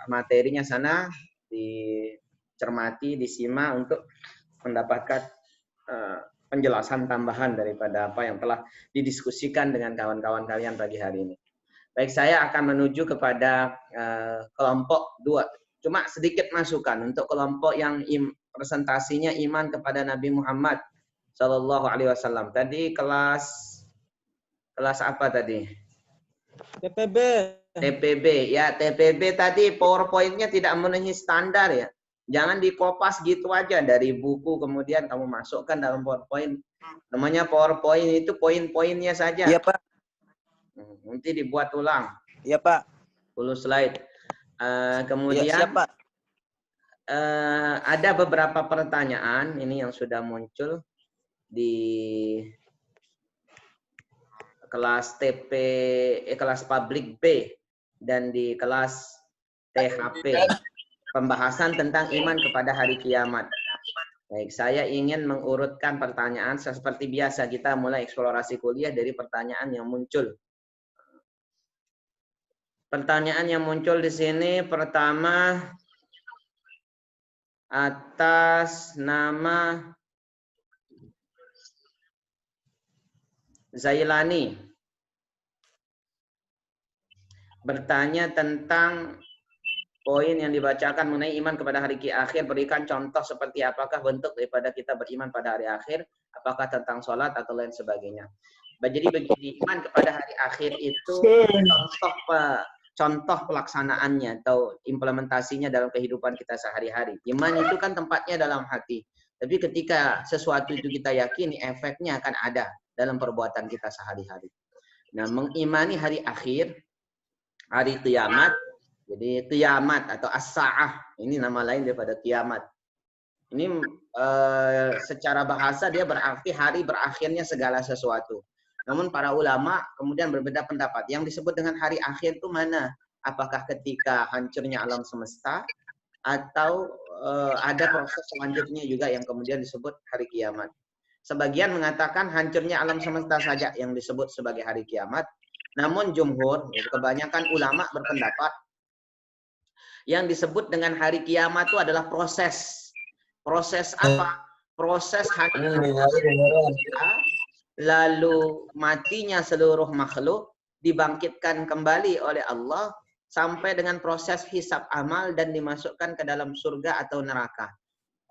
materinya sana dicermati, disimak untuk mendapatkan penjelasan tambahan daripada apa yang telah didiskusikan dengan kawan-kawan kalian pagi hari ini. Baik, saya akan menuju kepada kelompok 2. Cuma sedikit masukan untuk kelompok yang presentasinya iman kepada Nabi Muhammad Shallallahu Alaihi Wasallam. Tadi kelas apa tadi? TPB. TPB ya, TPB tadi PowerPoint-nya tidak memenuhi standar ya. Jangan dikopas gitu aja dari buku kemudian kamu masukkan dalam PowerPoint. Namanya PowerPoint itu poin-poinnya saja. Iya, Pak. Nanti dibuat ulang. Iya, Pak. 10 slide. Kemudian ya, siap, Pak. Ada beberapa pertanyaan ini yang sudah muncul di kelas kelas publik B dan di kelas THP, pembahasan tentang iman kepada hari kiamat. Baik, saya ingin mengurutkan pertanyaan seperti biasa. Kita mulai eksplorasi kuliah dari pertanyaan yang muncul. Pertanyaan yang muncul di sini pertama atas nama Zailani bertanya tentang poin yang dibacakan mengenai iman kepada hari akhir. Berikan contoh seperti apakah bentuk daripada kita beriman pada hari akhir, apakah tentang sholat atau lain sebagainya. Jadi begini, iman kepada hari akhir itu contoh pelaksanaannya atau implementasinya dalam kehidupan kita sehari-hari. Iman itu kan tempatnya dalam hati. Tapi ketika sesuatu itu kita yakini, efeknya akan ada dalam perbuatan kita sehari-hari. Nah, mengimani hari akhir, hari kiamat, jadi kiamat atau as-sa'ah, ini nama lain daripada kiamat. Ini secara bahasa dia berarti hari berakhirnya segala sesuatu. Namun para ulama kemudian berbeda pendapat. Yang disebut dengan hari akhir itu mana? Apakah ketika hancurnya alam semesta atau ada proses selanjutnya juga yang kemudian disebut hari kiamat? Sebagian mengatakan hancurnya alam semesta saja yang disebut sebagai hari kiamat. Namun jumhur, kebanyakan ulama berpendapat yang disebut dengan hari kiamat itu adalah proses. Proses apa? Proses hancurnya lalu matinya seluruh makhluk dibangkitkan kembali oleh Allah sampai dengan proses hisab amal dan dimasukkan ke dalam surga atau neraka.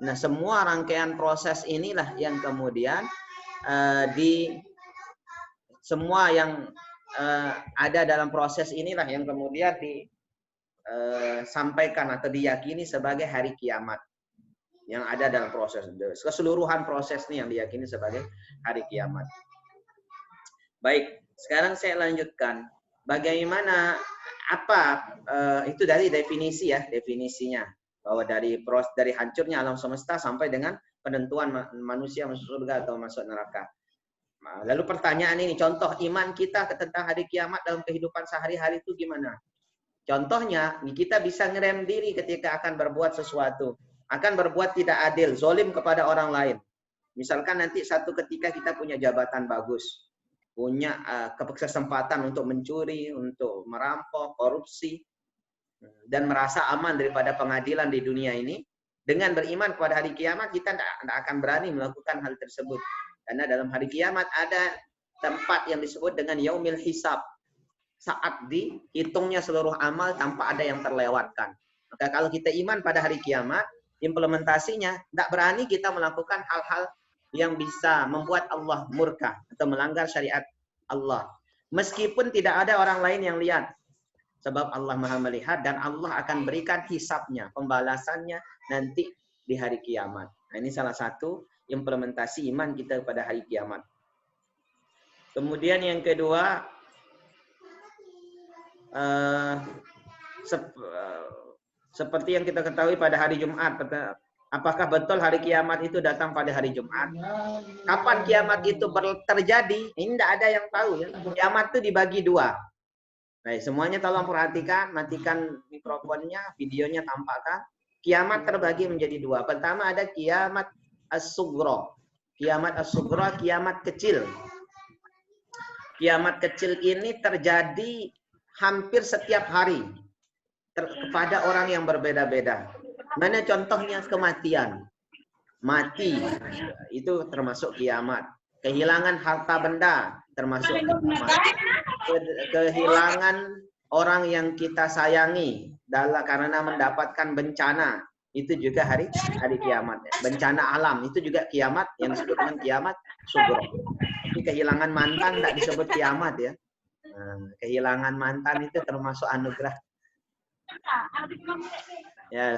Nah, semua rangkaian proses inilah yang kemudian semua yang ada dalam proses inilah yang kemudian disampaikan atau diyakini sebagai hari kiamat yang ada dalam proses. Keseluruhan proses ini yang diyakini sebagai hari kiamat. Baik, sekarang saya lanjutkan. Bagaimana itu dari definisi ya, definisinya bahwa dari hancurnya alam semesta sampai dengan penentuan manusia masuk surga atau masuk neraka. Lalu pertanyaan ini, contoh iman kita tentang hari kiamat dalam kehidupan sehari-hari itu gimana? Contohnya, kita bisa ngerem diri ketika akan berbuat sesuatu, akan berbuat tidak adil, zolim kepada orang lain. Misalkan nanti satu ketika kita punya jabatan bagus, punya kesempatan untuk mencuri, untuk merampok, korupsi, dan merasa aman daripada pengadilan di dunia ini, dengan beriman kepada hari kiamat, kita tidak akan berani melakukan hal tersebut. Karena dalam hari kiamat ada tempat yang disebut dengan yaumil hisab. Saat dihitungnya seluruh amal tanpa ada yang terlewatkan. Maka kalau kita iman pada hari kiamat, implementasinya tidak berani kita melakukan hal-hal yang bisa membuat Allah murka atau melanggar syariat Allah. Meskipun tidak ada orang lain yang lihat. Sebab Allah Maha melihat dan Allah akan berikan hisabnya, pembalasannya nanti di hari kiamat. Nah, ini salah satu implementasi iman kita pada hari kiamat. Kemudian yang kedua, seperti yang kita ketahui pada hari Jumat, apakah betul hari kiamat itu datang pada hari Jumat? Kapan kiamat itu terjadi? Ini tidak ada yang tahu. Ya. Kiamat itu dibagi dua. Baik, semuanya tolong perhatikan, matikan mikrofonnya, videonya tampakkan. Kiamat terbagi menjadi dua. Pertama ada kiamat as-sughra. Kiamat as-sughra, kiamat kecil. Kiamat kecil ini terjadi hampir setiap hari. kepada orang yang berbeda-beda. Mana contohnya kematian? Mati itu termasuk kiamat. Kehilangan harta benda termasuk kiamat. Kehilangan orang yang kita sayangi karena mendapatkan bencana itu juga hari kiamat. Bencana alam itu juga kiamat yang disebut dengan kiamat sughra. Tapi kehilangan mantan tidak disebut kiamat ya. Kehilangan mantan itu termasuk anugerah. Ya,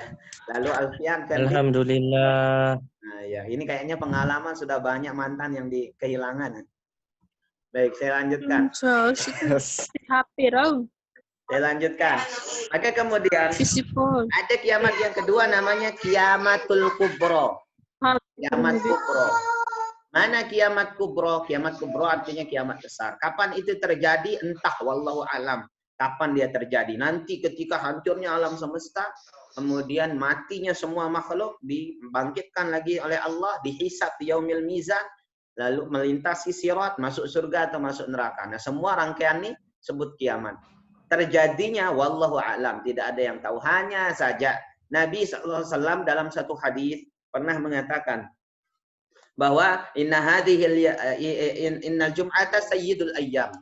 lalu Alfian kan. Alhamdulillah. Nah, ya, ini kayaknya pengalaman sudah banyak mantan yang kehilangan. Baik, saya lanjutkan. Saya lanjutkan. Maka kemudian ada kiamat yang kedua namanya kiamatul kubro. Kiamat kubro. Mana kiamat kubro? Kiamat kubro artinya kiamat besar. Kapan itu terjadi? Entah, wallahu alam. Kapan dia terjadi? Nanti ketika hancurnya alam semesta, kemudian matinya semua makhluk, dibangkitkan lagi oleh Allah, dihisab di yaumil mizan, lalu melintasi sirat, masuk surga atau masuk neraka. Nah, semua rangkaian ini sebut kiamat. Terjadinya wallahu a'lam, tidak ada yang tahu. Hanya saja Nabi SAW dalam satu hadis pernah mengatakan bahwa innal jum'ata sayyidul ayyam.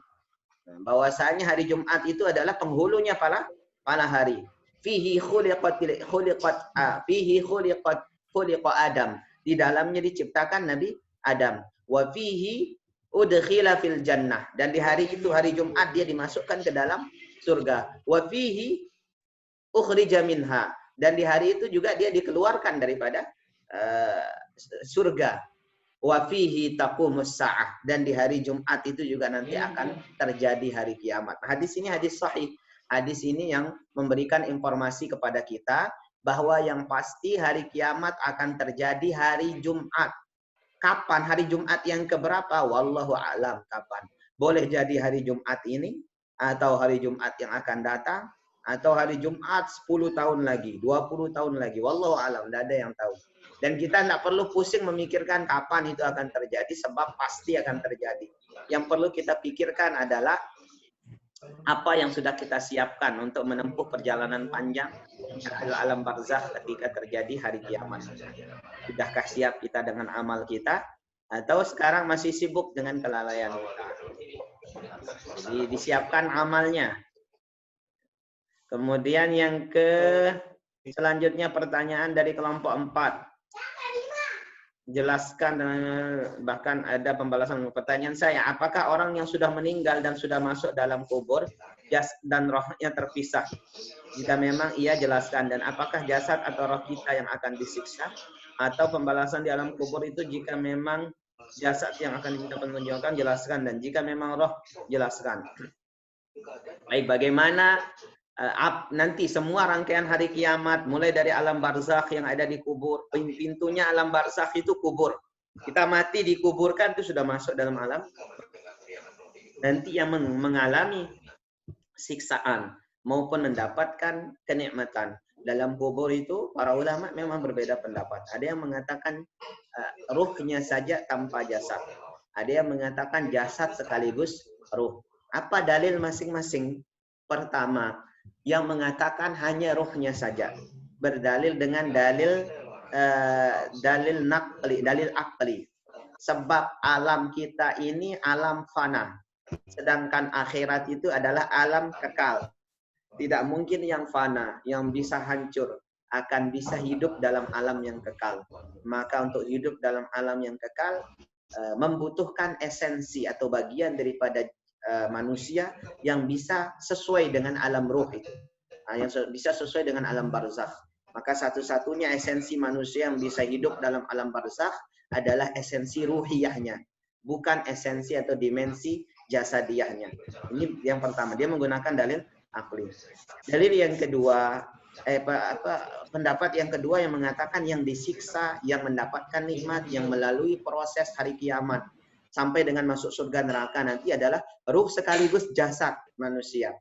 Bahwasanya hari Jumat itu adalah penghulunya para hari. Fihi khuliqa Adam. Di dalamnya diciptakan Nabi Adam. Wa fihi udkhila fil jannah. Dan di hari itu, hari Jumat, dia dimasukkan ke dalam surga. Wa fihi ukhrija minha. Dan di hari itu juga dia dikeluarkan daripada surga. Wa fihi taqumus sa'ah, dan di hari Jumat itu juga nanti akan terjadi hari kiamat. Hadis ini hadis sahih. Hadis ini yang memberikan informasi kepada kita bahwa yang pasti hari kiamat akan terjadi hari Jumat. Kapan hari Jumat yang keberapa? Wallahu a'lam kapan. Boleh jadi hari Jumat ini atau hari Jumat yang akan datang atau hari Jumat 10 tahun lagi, 20 tahun lagi. Wallahu a'lam, tidak ada yang tahu. Dan kita tidak perlu pusing memikirkan kapan itu akan terjadi, sebab pasti akan terjadi. Yang perlu kita pikirkan adalah apa yang sudah kita siapkan untuk menempuh perjalanan panjang ke alam barzakh ketika terjadi hari kiamat. Sudahkah siap kita dengan amal kita? Atau sekarang masih sibuk dengan kelalaian kita? Disiapkan amalnya. Kemudian yang selanjutnya pertanyaan dari kelompok 4. Jelaskan, bahkan ada pembalasan pertanyaan saya, apakah orang yang sudah meninggal dan sudah masuk dalam kubur dan rohnya terpisah? Jika memang iya, jelaskan. Dan apakah jasad atau roh kita yang akan disiksa? Atau pembalasan di alam kubur itu jika memang jasad yang akan kita pertunjukkan, jelaskan. Dan jika memang roh, jelaskan. Baik, bagaimana nanti semua rangkaian hari kiamat, mulai dari alam barzakh yang ada di kubur, pintunya alam barzakh itu kubur. Kita mati dikuburkan itu sudah masuk dalam alam. Nanti yang mengalami siksaan maupun mendapatkan kenikmatan dalam kubur itu, para ulama memang berbeda pendapat. Ada yang mengatakan ruhnya saja tanpa jasad. Ada yang mengatakan jasad sekaligus ruh. Apa dalil masing-masing? Pertama, yang mengatakan hanya ruhnya saja, berdalil dengan dalil akli. Sebab alam kita ini alam fana, sedangkan akhirat itu adalah alam kekal. Tidak mungkin yang fana, yang bisa hancur, akan bisa hidup dalam alam yang kekal. Maka untuk hidup dalam alam yang kekal membutuhkan esensi atau bagian daripada manusia yang bisa sesuai dengan alam ruh itu, yang bisa sesuai dengan alam barzakh. Maka satu-satunya esensi manusia yang bisa hidup dalam alam barzakh adalah esensi ruhiyahnya, bukan esensi atau dimensi jasadiyahnya. Ini yang pertama, dia menggunakan dalil akli. Dalil yang kedua, pendapat yang kedua yang mengatakan yang disiksa, yang mendapatkan nikmat, yang melalui proses hari kiamat sampai dengan masuk surga neraka nanti adalah ruh sekaligus jasad manusia.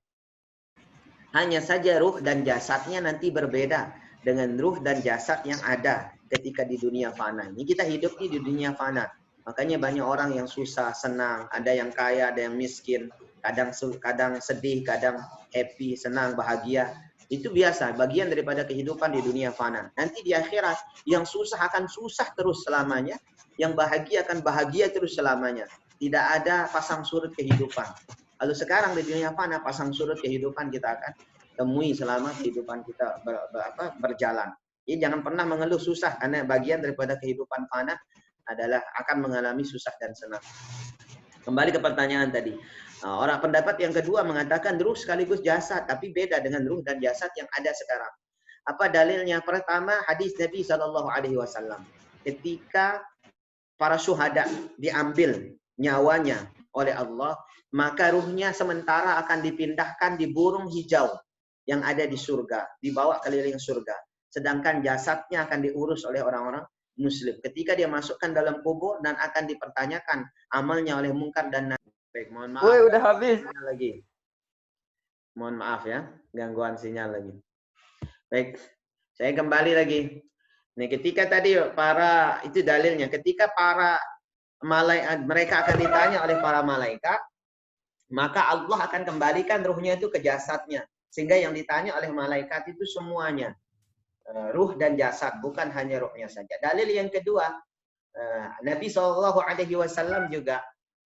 Hanya saja ruh dan jasadnya nanti berbeda dengan ruh dan jasad yang ada ketika di dunia fana. Ini kita hidup di dunia fana. Makanya banyak orang yang susah, senang, ada yang kaya, ada yang miskin, kadang sedih, kadang happy, senang, bahagia. Itu biasa, bagian daripada kehidupan di dunia fana. Nanti di akhirat, yang susah akan susah terus selamanya, yang bahagia akan bahagia terus selamanya. Tidak ada pasang surut kehidupan. Lalu sekarang di dunia fana, pasang surut kehidupan kita akan temui selama kehidupan kita berjalan. Jadi jangan pernah mengeluh susah, karena bagian daripada kehidupan fana adalah akan mengalami susah dan senang. Kembali ke pertanyaan tadi. Orang pendapat yang kedua mengatakan ruh sekaligus jasad, tapi beda dengan ruh dan jasad yang ada sekarang. Apa dalilnya? Pertama, hadis Nabi SAW. Ketika para syuhada diambil nyawanya oleh Allah, maka ruhnya sementara akan dipindahkan di burung hijau yang ada di surga, dibawa keliling surga. Sedangkan jasadnya akan diurus oleh orang-orang Muslim. Ketika dia masukkan dalam kubur dan akan dipertanyakan amalnya oleh mungkar dan nakir. Baik, mohon maaf. Woi, udah habis. Lagi. Mohon maaf ya, gangguan sinyal lagi. Baik, saya kembali lagi. Nih, ketika tadi itu dalilnya, ketika para malaikat mereka akan ditanya oleh para malaikat, maka Allah akan kembalikan ruhnya itu ke jasadnya. Sehingga yang ditanya oleh malaikat itu semuanya. Ruh dan jasad, bukan hanya ruhnya saja. Dalil yang kedua, Nabi SAW juga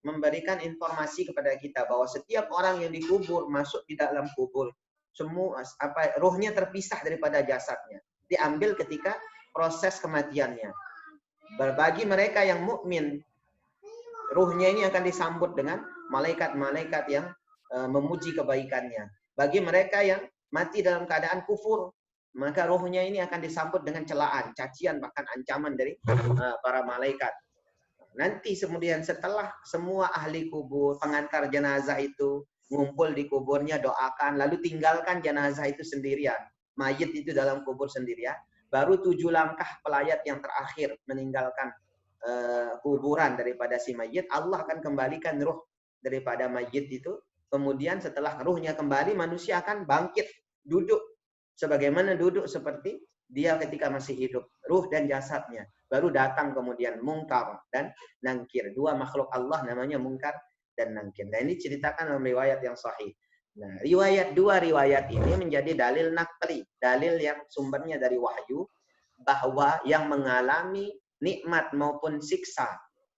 memberikan informasi kepada kita bahwa setiap orang yang dikubur masuk di dalam kubur, semua ruhnya terpisah daripada jasadnya, diambil ketika proses kematiannya. Bagi mereka yang mukmin, ruhnya ini akan disambut dengan malaikat-malaikat yang memuji kebaikannya. Bagi mereka yang mati dalam keadaan kufur, maka ruhnya ini akan disambut dengan celaan, cacian, bahkan ancaman dari para malaikat. Nanti kemudian setelah semua ahli kubur, pengantar jenazah itu ngumpul di kuburnya, doakan, lalu tinggalkan jenazah itu sendirian. Mayit itu dalam kubur sendirian. Baru 7 langkah pelayat yang terakhir meninggalkan kuburan daripada si mayit, Allah akan kembalikan ruh daripada mayit itu. Kemudian setelah ruhnya kembali, manusia akan bangkit, duduk. Sebagaimana duduk seperti dia ketika masih hidup. Ruh dan jasadnya. Baru datang kemudian mungkar dan nangkir. Dua makhluk Allah namanya mungkar dan nangkir. Dan ini ceritakan dalam riwayat yang sahih. Nah, dua riwayat ini menjadi dalil naqli. Dalil yang sumbernya dari wahyu. Bahwa yang mengalami nikmat maupun siksa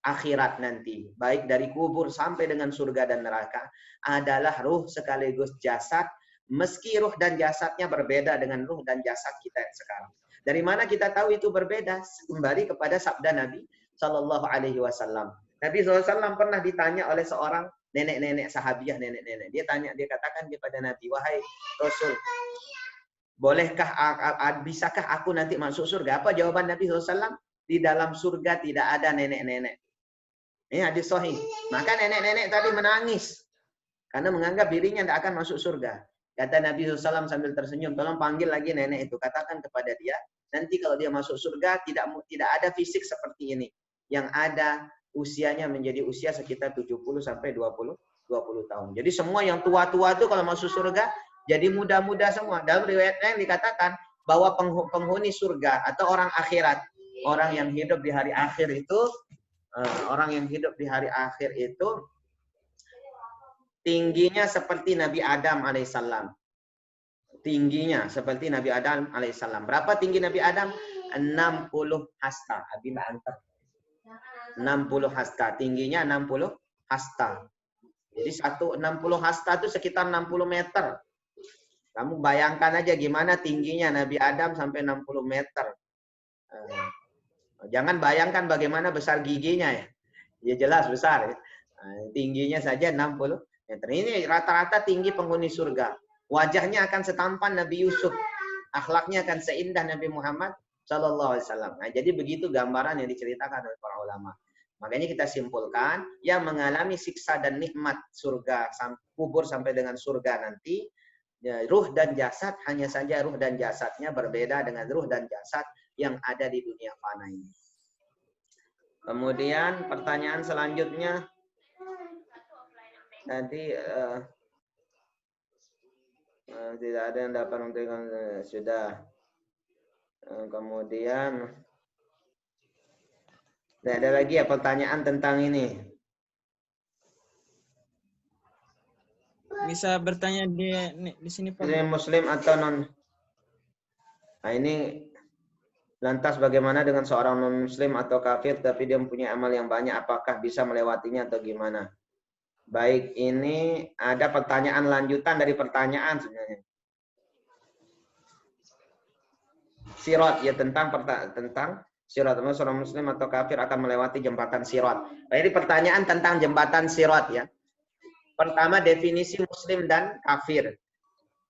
akhirat nanti. Baik dari kubur sampai dengan surga dan neraka. Adalah ruh sekaligus jasad. Meski ruh dan jasadnya berbeda dengan ruh dan jasad kita yang sekarang. Dari mana kita tahu itu berbeda? Kembali kepada sabda Nabi Shallallahu Alaihi Wasallam. Nabi SAW pernah ditanya oleh seorang nenek-nenek sahabiah, nenek-nenek. Dia katakan kepada Nabi, wahai Rasul, bolehkah, bisakah aku nanti masuk surga? Apa jawaban Nabi SAW? Di dalam surga tidak ada nenek-nenek. Ini hadis sahih. Maka nenek-nenek tadi menangis karena menganggap dirinya tidak akan masuk surga. Kata Nabi SAW sambil tersenyum, tolong panggil lagi nenek itu. Katakan kepada dia, nanti kalau dia masuk surga, tidak ada fisik seperti ini. Yang ada usianya menjadi usia sekitar 70 sampai 20 tahun. Jadi semua yang tua-tua itu kalau masuk surga, jadi muda-muda semua. Dalam riwayatnya yang dikatakan bahwa penghuni surga atau orang akhirat, orang yang hidup di hari akhir itu, tingginya seperti Nabi Adam alaihissalam. Tingginya seperti Nabi Adam alaihissalam. Berapa tinggi Nabi Adam? 60 hasta. 60 hasta. Tingginya 60 hasta. Jadi 60 hasta itu sekitar 60 meter. Kamu bayangkan aja gimana tingginya Nabi Adam sampai 60 meter. Jangan bayangkan bagaimana besar giginya ya. Ya jelas besar ya. Tingginya saja 60 meter. Ini rata-rata tinggi penghuni surga. Wajahnya akan setampan Nabi Yusuf. Akhlaknya akan seindah Nabi Muhammad Sallallahu Alaihi Wasallam. Nah, jadi begitu gambaran yang diceritakan oleh para ulama. Makanya kita simpulkan, yang mengalami siksa dan nikmat surga, kubur sampai dengan surga nanti, ya, ruh dan jasad, hanya saja ruh dan jasadnya berbeda dengan ruh dan jasad yang ada di dunia fana ini. Kemudian pertanyaan selanjutnya, nanti tidak ada yang dapat memberikan sudah. Kemudian tidak ada lagi ya pertanyaan tentang ini. Bisa bertanya di sini Pak. Muslim atau non Nah, ini lantas bagaimana dengan seorang non-muslim atau kafir tapi dia mempunyai amal yang banyak, apakah bisa melewatinya atau gimana? Baik, ini ada pertanyaan lanjutan dari pertanyaan sebenarnya. Sirat, ya tentang sirat. Seorang muslim atau kafir akan melewati jembatan sirat. Nah, ini pertanyaan tentang jembatan sirat ya. Pertama, definisi muslim dan kafir.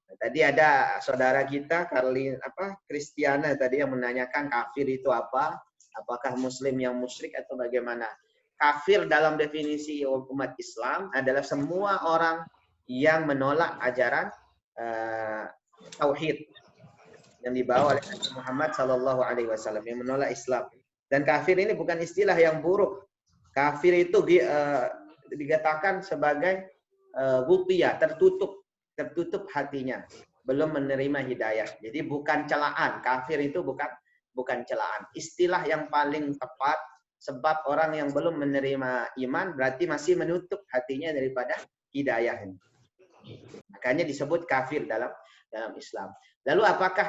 Nah, tadi ada saudara kita Kristiana tadi yang menanyakan kafir itu apa? Apakah muslim yang musyrik atau bagaimana? Kafir dalam definisi umat Islam adalah semua orang yang menolak ajaran tauhid yang dibawa oleh Nabi Muhammad Sallallahu Alaihi Wasallam, yang menolak Islam. Dan kafir ini bukan istilah yang buruk. Kafir itu dikatakan sebagai gutiyah, tertutup hatinya, belum menerima hidayah. Jadi bukan celaan. Kafir itu bukan celaan. Istilah yang paling tepat, sebab orang yang belum menerima iman berarti masih menutup hatinya daripada hidayah. Makanya disebut kafir dalam Islam. Lalu apakah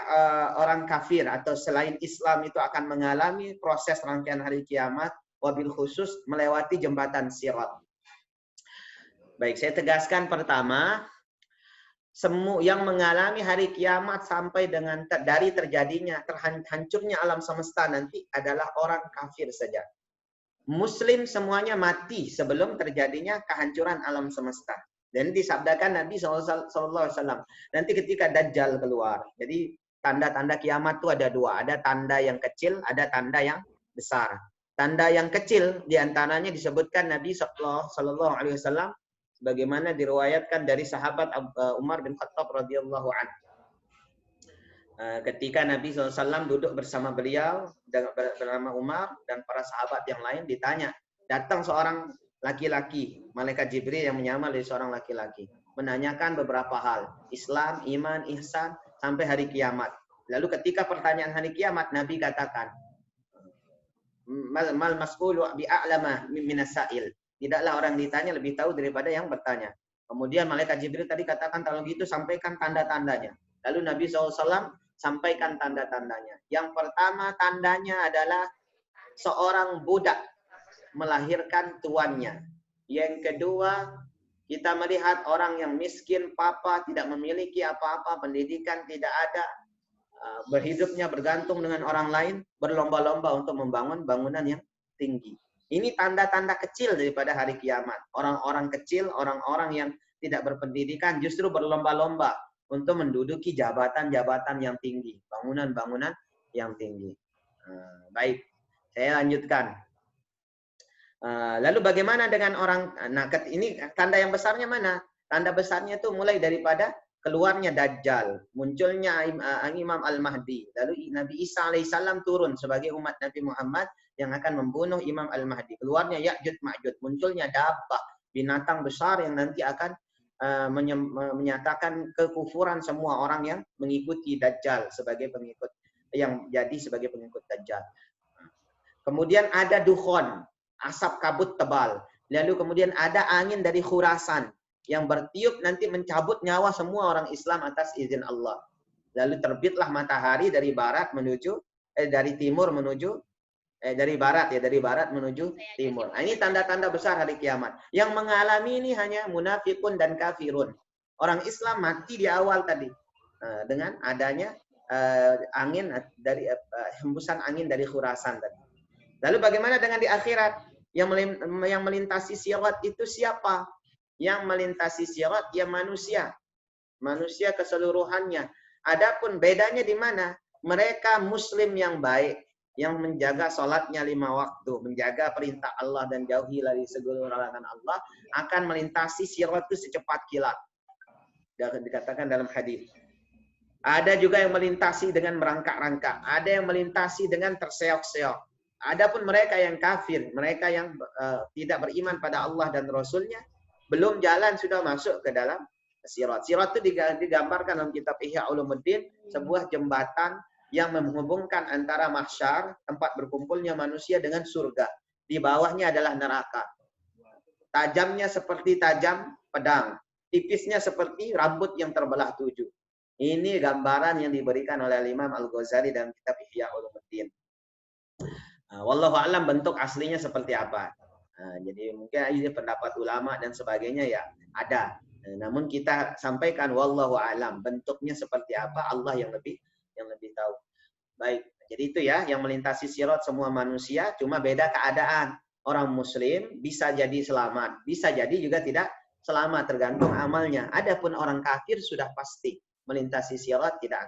orang kafir atau selain Islam itu akan mengalami proses rangkaian hari kiamat, wabil khusus melewati jembatan sirat? Baik, saya tegaskan pertama, semua yang mengalami hari kiamat sampai dengan dari terjadinya, hancurnya alam semesta nanti adalah orang kafir saja. Muslim semuanya mati sebelum terjadinya kehancuran alam semesta. Dan disabdakan Nabi SAW, nanti ketika Dajjal keluar. Jadi tanda-tanda kiamat itu ada dua. Ada tanda yang kecil, ada tanda yang besar. Tanda yang kecil diantaranya disebutkan Nabi SAW, sebagaimana diriwayatkan dari sahabat Umar bin Khattab radhiyallahu anhu. Ketika Nabi SAW duduk bersama beliau bernama Umar dan para sahabat yang lain, ditanya, datang seorang laki-laki, malaikat Jibril yang menyamar dari seorang laki-laki, menanyakan beberapa hal, Islam, iman, ihsan, sampai hari kiamat. Lalu ketika pertanyaan hari kiamat, Nabi katakan, mal mas'ulu bi'a'lama minas sa'il. Tidaklah orang ditanya lebih tahu daripada yang bertanya. Kemudian malaikat Jibril tadi katakan, kalau gitu sampaikan tanda-tandanya. Lalu Nabi SAW sampaikan tanda-tandanya. Yang pertama tandanya adalah seorang budak melahirkan tuannya. Yang kedua, kita melihat orang yang miskin, papa, tidak memiliki apa-apa, pendidikan tidak ada, berhidupnya bergantung dengan orang lain, berlomba-lomba untuk membangun bangunan yang tinggi. Ini tanda-tanda kecil daripada hari kiamat. Orang-orang kecil, orang-orang yang tidak berpendidikan justru berlomba-lomba untuk menduduki jabatan-jabatan yang tinggi, bangunan-bangunan yang tinggi. Baik, saya lanjutkan. Lalu bagaimana dengan orang? Nah, ini tanda yang besarnya mana? Tanda besarnya itu mulai daripada keluarnya Dajjal, munculnya Imam Al-Mahdi. Lalu Nabi Isa alaihissalam turun sebagai umat Nabi Muhammad yang akan membunuh Imam Al-Mahdi. Keluarnya Ya'juj Ma'juj, munculnya Dabbah, binatang besar yang nanti akan menyatakan kekufuran semua orang yang mengikuti Dajjal sebagai pengikut, yang jadi sebagai pengikut Dajjal. Kemudian ada dukhon, asap kabut tebal. Lalu kemudian ada angin dari Khurasan yang bertiup nanti mencabut nyawa semua orang Islam atas izin Allah. Lalu terbitlah matahari dari barat menuju dari timur menuju dari barat menuju timur. Nah, ini tanda-tanda besar hari kiamat. Yang mengalami ini hanya munafikun dan kafirun. Orang Islam mati di awal tadi dengan adanya angin dari hembusan angin dari Khurasan tadi. Lalu bagaimana dengan di akhirat? Yang melintasi sirat itu siapa? Yang melintasi sirat ya manusia. Manusia keseluruhannya. Adapun bedanya di mana? Mereka muslim yang baik, yang menjaga sholatnya 5 waktu, menjaga perintah Allah dan jauhi dari segala larangan Allah, akan melintasi sirat itu secepat kilat. Dikatakan dalam hadis. Ada juga yang melintasi dengan merangkak-rangkak. Ada yang melintasi dengan terseok-seok. Adapun mereka yang kafir, mereka yang tidak beriman pada Allah dan Rasulnya, belum jalan sudah masuk ke dalam sirat. Sirat itu digambarkan dalam kitab Ihya Ulumuddin, sebuah jembatan yang menghubungkan antara mahsyar, tempat berkumpulnya manusia, dengan surga. Di bawahnya adalah neraka. Tajamnya seperti tajam pedang, tipisnya seperti rambut yang terbelah 7. Ini gambaran yang diberikan oleh Imam Al-Ghazali dalam kitab Ihya Ulumuddin. Wallahu a'lam bentuk aslinya seperti apa. Jadi mungkin ini pendapat ulama dan sebagainya ya ada. Namun kita sampaikan wallahu a'lam bentuknya seperti apa Allah yang lebih tahu. Baik, jadi itu ya yang melintasi sirat semua manusia, cuma beda keadaan. Orang muslim bisa jadi selamat, bisa jadi juga tidak selamat tergantung amalnya. Adapun orang kafir sudah pasti melintasi sirat tidak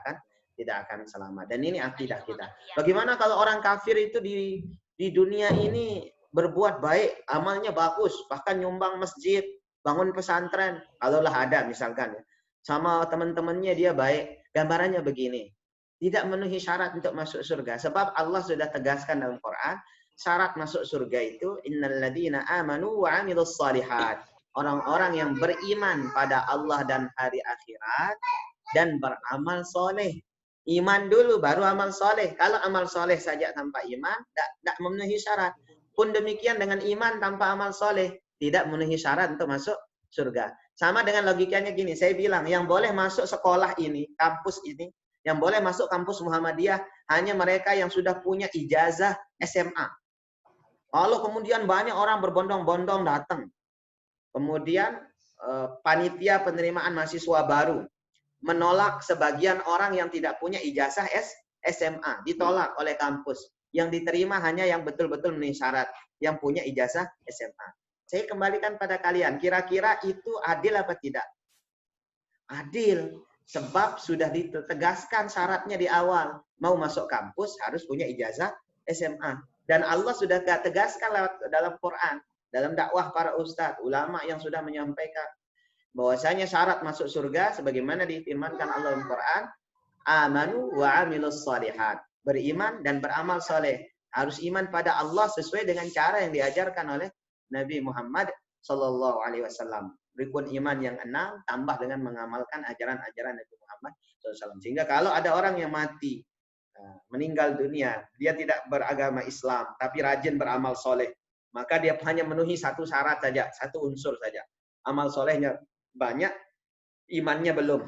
akan selamat. Dan ini akidah kita. Bagaimana kalau orang kafir itu di dunia ini berbuat baik, amalnya bagus, bahkan nyumbang masjid, bangun pesantren, kalaulah ada misalkan ya. Sama teman-temannya dia baik, gambarannya begini. Tidak memenuhi syarat untuk masuk surga. Sebab Allah sudah tegaskan dalam Quran, syarat masuk surga itu innalladzina amanu wa 'amilus shalihat. Orang-orang yang beriman pada Allah dan hari akhirat dan beramal soleh. Iman dulu baru amal soleh. Kalau amal soleh saja tanpa iman, tidak memenuhi syarat. Pun demikian dengan iman tanpa amal soleh, tidak memenuhi syarat untuk masuk surga. Sama dengan logikanya gini, saya bilang yang boleh masuk sekolah ini, kampus ini, yang boleh masuk kampus Muhammadiyah hanya mereka yang sudah punya ijazah SMA. Lalu kemudian banyak orang berbondong-bondong datang. Kemudian panitia penerimaan mahasiswa baru menolak sebagian orang yang tidak punya ijazah SMA. Ditolak oleh kampus. Yang diterima hanya yang betul-betul memenuhi syarat. Yang punya ijazah SMA. Saya kembalikan pada kalian. Kira-kira itu adil apa tidak? Adil. Sebab sudah ditegaskan syaratnya di awal. Mau masuk kampus harus punya ijazah SMA. Dan Allah sudah tegaskan lewat dalam Quran. Dalam dakwah para ustadz, ulama yang sudah menyampaikan bahwasanya syarat masuk surga sebagaimana difirmankan Allah dalam Quran, amanu wa amilus shalihat. Beriman dan beramal soleh. Harus iman pada Allah sesuai dengan cara yang diajarkan oleh Nabi Muhammad Sallallahu Alaihi Wasallam. Rukun iman yang 6 tambah dengan mengamalkan ajaran-ajaran Nabi Muhammad SAW. Sehingga kalau ada orang yang mati, meninggal dunia, dia tidak beragama Islam, tapi rajin beramal soleh, maka dia hanya memenuhi satu syarat saja, satu unsur saja. Amal solehnya banyak, imannya belum.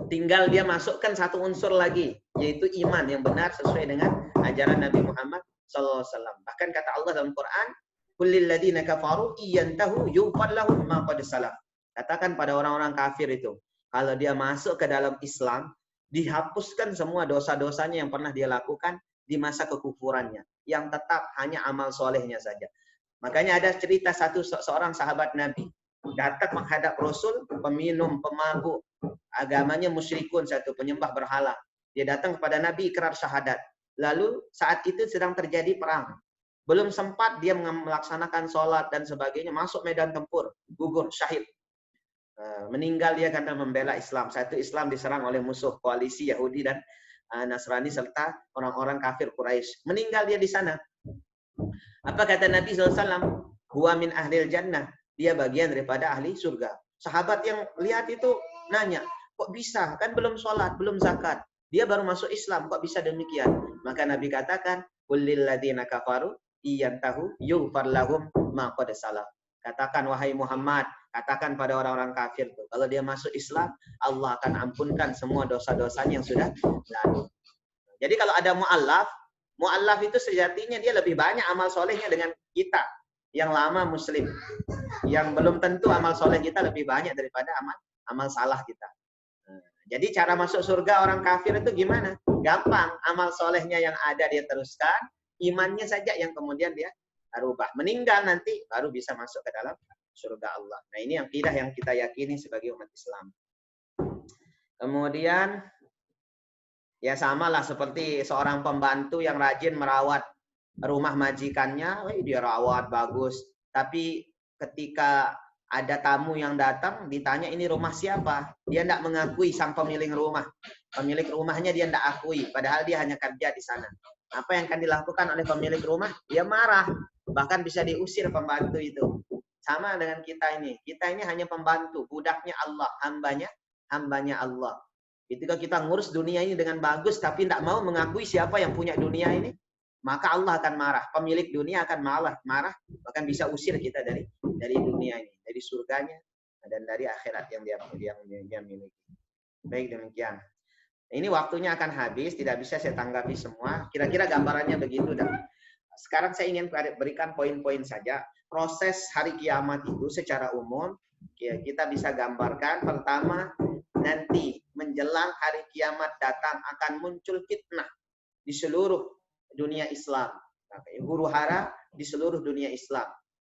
Tinggal dia masukkan satu unsur lagi, yaitu iman yang benar sesuai dengan ajaran Nabi Muhammad SAW. Bahkan kata Allah dalam Quran, kullil ladzina kafaru iyantahu yughfar lahum ma qad salaf. Katakan pada orang-orang kafir itu, kalau dia masuk ke dalam Islam, dihapuskan semua dosa-dosanya yang pernah dia lakukan di masa kekufurannya. Yang tetap hanya amal solehnya saja. Makanya ada cerita seorang sahabat Nabi datang menghadap Rasul, peminum, pemabuk, agamanya musyrikun, satu penyembah berhala. Dia datang kepada Nabi ikrar syahadat. Lalu saat itu sedang terjadi perang. Belum sempat dia melaksanakan sholat dan sebagainya, masuk medan tempur, gugur, syahid. Meninggal dia karena membela Islam. Saat itu Islam diserang oleh musuh koalisi Yahudi dan Nasrani serta orang-orang kafir Quraisy. Meninggal dia di sana. Apa kata Nabi SAW? Huwa min ahlil jannah. Dia bagian daripada ahli surga. Sahabat yang lihat itu nanya, kok bisa? Kan belum sholat, belum zakat. Dia baru masuk Islam, kok bisa demikian? Maka Nabi katakan, kullil ladzina kafaru iyantahu yughfar lahum ma qad salaf. Katakan wahai Muhammad, katakan pada orang-orang kafir tuh, kalau dia masuk Islam, Allah akan ampunkan semua dosa-dosanya yang sudah lalu. Jadi kalau ada mu'allaf itu sejatinya dia lebih banyak amal solehnya dengan kita yang lama muslim. Yang belum tentu amal soleh kita lebih banyak daripada amal salah kita. Jadi cara masuk surga orang kafir itu gimana? Gampang, amal solehnya yang ada dia teruskan, imannya saja yang kemudian dia rubah. Meninggal nanti baru bisa masuk ke dalam surga Allah. Nah ini yang akidah yang kita yakini sebagai umat Islam. Kemudian ya samalah seperti seorang pembantu yang rajin merawat rumah majikannya, dia rawat bagus. Tapi ketika ada tamu yang datang, ditanya ini rumah siapa? Dia tidak mengakui sang pemilik rumah. Pemilik rumahnya dia tidak akui, padahal dia hanya kerja di sana. Apa yang akan dilakukan oleh pemilik rumah? Dia marah. Bahkan bisa diusir pembantu itu. Sama dengan kita ini. Kita ini hanya pembantu, budaknya Allah, hambanya Allah. Ketika kita ngurus dunia ini dengan bagus, tapi tidak mau mengakui siapa yang punya dunia ini, maka Allah akan marah. Pemilik dunia akan marah, bahkan bisa usir kita dari dunia ini, dari surganya dan dari akhirat yang dia miliki. Baik, demikian. Ini waktunya akan habis, tidak bisa saya tanggapi semua. Kira-kira gambarannya begitu. Dan sekarang saya ingin berikan poin-poin saja. Proses hari kiamat itu secara umum, kita bisa gambarkan. Pertama, nanti menjelang hari kiamat datang akan muncul fitnah di seluruh dunia Islam. Huru hara di seluruh dunia Islam.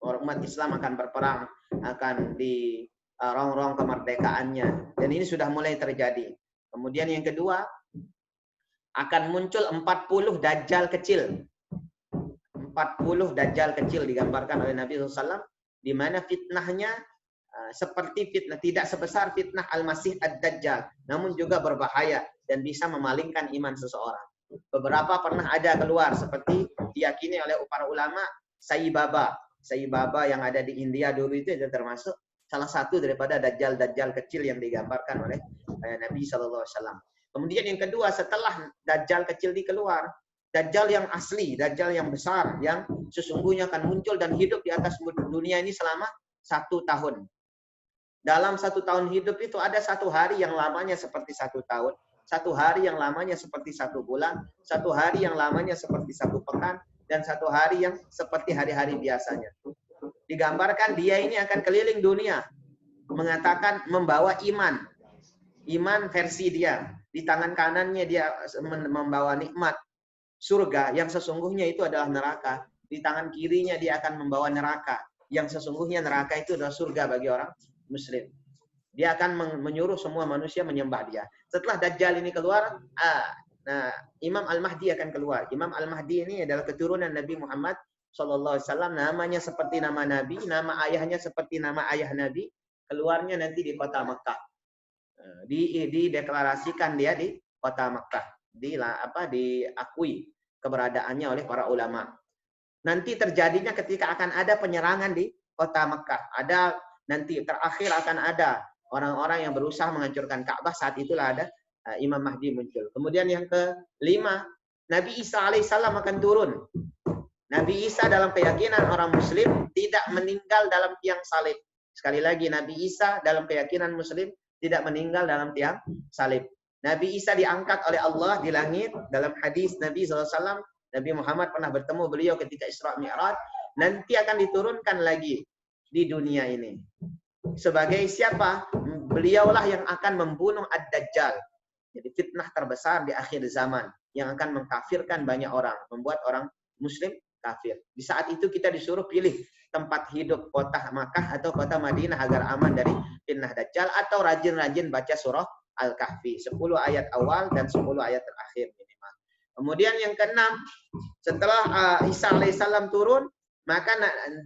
Umat Islam akan berperang, akan di rong-rong kemerdekaannya. Dan ini sudah mulai terjadi. Kemudian yang kedua, akan muncul 40 dajjal kecil. 40 dajjal kecil digambarkan oleh Nabi SAW, di mana fitnahnya seperti fitnah, tidak sebesar fitnah Al-Masih Ad-Dajjal, namun juga berbahaya dan bisa memalingkan iman seseorang. Beberapa pernah ada keluar, seperti diyakini oleh para ulama, Sai Baba. Sai Baba yang ada di India dulu itu termasuk salah satu daripada dajjal-dajjal kecil yang digambarkan oleh Nabi SAW. Kemudian yang kedua, setelah dajjal kecil dikeluar, dajjal yang asli, dajjal yang besar, yang sesungguhnya akan muncul dan hidup di atas dunia ini selama 1 tahun. Dalam 1 tahun hidup itu ada 1 hari yang lamanya seperti 1 tahun, 1 hari yang lamanya seperti 1 bulan, 1 hari yang lamanya seperti 1 pekan, dan 1 hari yang seperti hari-hari biasanya. Digambarkan dia ini akan keliling dunia, mengatakan membawa iman. Iman versi dia. Di tangan kanannya dia membawa nikmat surga, yang sesungguhnya itu adalah neraka. Di tangan kirinya dia akan membawa neraka, yang sesungguhnya neraka itu adalah surga bagi orang Muslim. Dia akan menyuruh semua manusia menyembah dia. Setelah Dajjal ini keluar, Imam Al-Mahdi akan keluar. Imam Al-Mahdi ini adalah keturunan Nabi Muhammad SAW. Namanya seperti nama Nabi, nama ayahnya seperti nama ayah Nabi. Keluarnya nanti di kota Mekah. Dideklarasikan dia di kota Mekah. Diakui keberadaannya oleh para ulama. Nanti terjadinya ketika akan ada penyerangan di kota Mekah. Nanti terakhir akan ada orang-orang yang berusaha menghancurkan Ka'bah. Saat itulah ada Imam Mahdi muncul. Kemudian yang kelima, Nabi Isa alaihissalam akan turun. Nabi Isa dalam keyakinan orang Muslim tidak meninggal dalam tiang salib. Sekali lagi, Nabi Isa dalam keyakinan Muslim tidak meninggal dalam tiang salib. Nabi Isa diangkat oleh Allah di langit. Dalam hadis Nabi SAW, Nabi Muhammad pernah bertemu beliau ketika Isra Mi'raj. Nanti akan diturunkan lagi di dunia ini. Sebagai siapa? Beliaulah yang akan membunuh Ad-Dajjal. Jadi fitnah terbesar di akhir zaman yang akan mengkafirkan banyak orang, membuat orang Muslim kafir. Di saat itu kita disuruh pilih tempat hidup, kota Makkah atau kota Madinah agar aman dari fitnah Dajjal, atau rajin-rajin baca surah Al-Kahfi, 10 ayat awal dan 10 ayat terakhir minimal. Kemudian yang keenam, setelah Isa alaihissalam turun, maka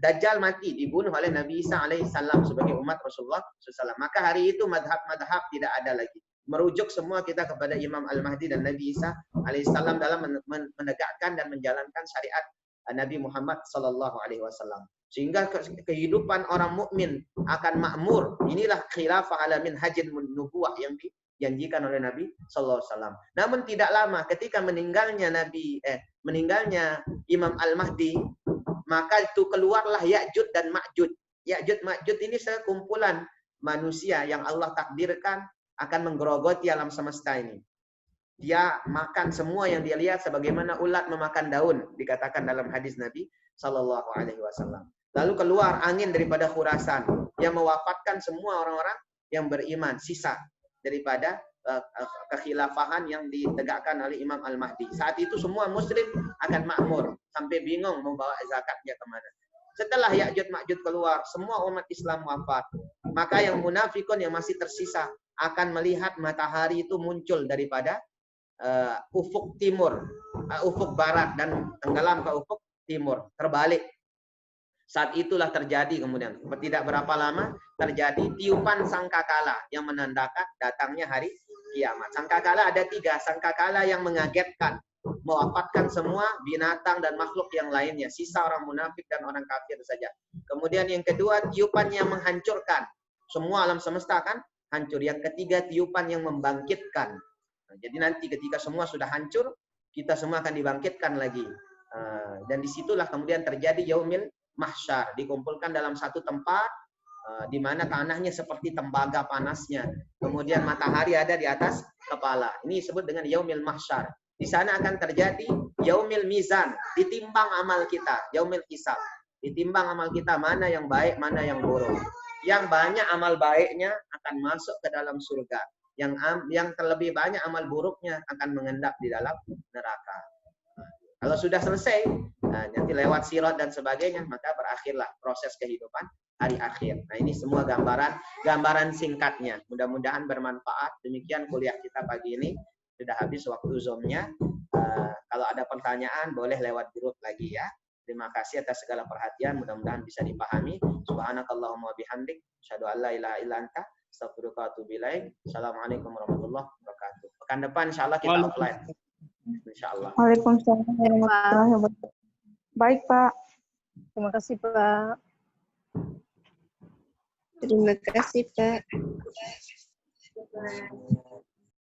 Dajjal mati, dibunuh oleh Nabi Isa alaihissalam sebagai umat Rasulullah SAW. Maka hari itu madhab-madhab tidak ada lagi. Merujuk semua kita kepada Imam Al-Mahdi dan Nabi Isa alaihissalam dalam menegakkan dan menjalankan syariat Nabi Muhammad SAW. Sehingga kehidupan orang mukmin akan makmur. Inilah khilafah ala minhajin nubuwah yang dijanjikan oleh Nabi SAW. Namun tidak lama ketika meninggalnya Imam Al-Mahdi, maka itu keluarlah Ya'jud dan Ma'jud. Ya'jud Ma'jud ini sekumpulan manusia yang Allah takdirkan akan menggerogoti alam semesta ini. Dia makan semua yang dia lihat sebagaimana ulat memakan daun, dikatakan dalam hadis Nabi Sallallahu Alaihi Wasallam. Lalu keluar angin daripada Khurasan yang mewafatkan semua orang-orang yang beriman, sisa daripada kekhilafahan yang ditegakkan oleh Imam Al-Mahdi. Saat itu semua Muslim akan makmur, sampai bingung membawa zakatnya kemana. Setelah Ya'jud Ma'jud keluar, semua umat Islam wafat. Maka yang munafikun yang masih tersisa akan melihat matahari itu muncul daripada ufuk timur, ufuk barat, dan tenggelam ke ufuk timur, terbalik. Saat itulah terjadi kemudian, tidak berapa lama terjadi tiupan sangkakala yang menandakan datangnya hari kiamat. Sangkakala ada 3, sangkakala yang mengagetkan, mewafatkan semua binatang dan makhluk yang lainnya, sisa orang munafik dan orang kafir saja. Kemudian yang kedua, tiupan yang menghancurkan, semua alam semesta akan hancur. Yang ketiga, tiupan yang membangkitkan. Jadi nanti ketika semua sudah hancur, kita semua akan dibangkitkan lagi. Dan disitulah kemudian terjadi yaumil mahsyar, dikumpulkan dalam satu tempat di mana tanahnya seperti tembaga panasnya. Kemudian matahari ada di atas kepala. Ini disebut dengan yaumil mahsyar. Di sana akan terjadi yaumil mizan, ditimbang amal kita, yaumil hisab. Ditimbang amal kita mana yang baik, mana yang buruk. Yang banyak amal baiknya akan masuk ke dalam surga. Yang terlebih banyak amal buruknya akan mengendap di dalam neraka. Kalau sudah selesai, nanti lewat sirat dan sebagainya, maka berakhirlah proses kehidupan hari akhir. Nah, ini semua gambaran singkatnya. Mudah-mudahan bermanfaat. Demikian kuliah kita pagi ini. Sudah habis waktu Zoom-nya. Kalau ada pertanyaan, boleh lewat grup lagi ya. Terima kasih atas segala perhatian. Mudah-mudahan bisa dipahami. Subhanakallahumma bihamdik. Asyhadu an la ilaha illa anta. Astaghfiruka wa atubu ilaik. Assalamualaikum warahmatullahi wabarakatuh. Pekan depan insya Allah kita offline. Insya Allah. Waalaikumsalam warahmatullahi wabarakatuh. Baik, Pak. Terima kasih, Pak. Terima kasih, Pak.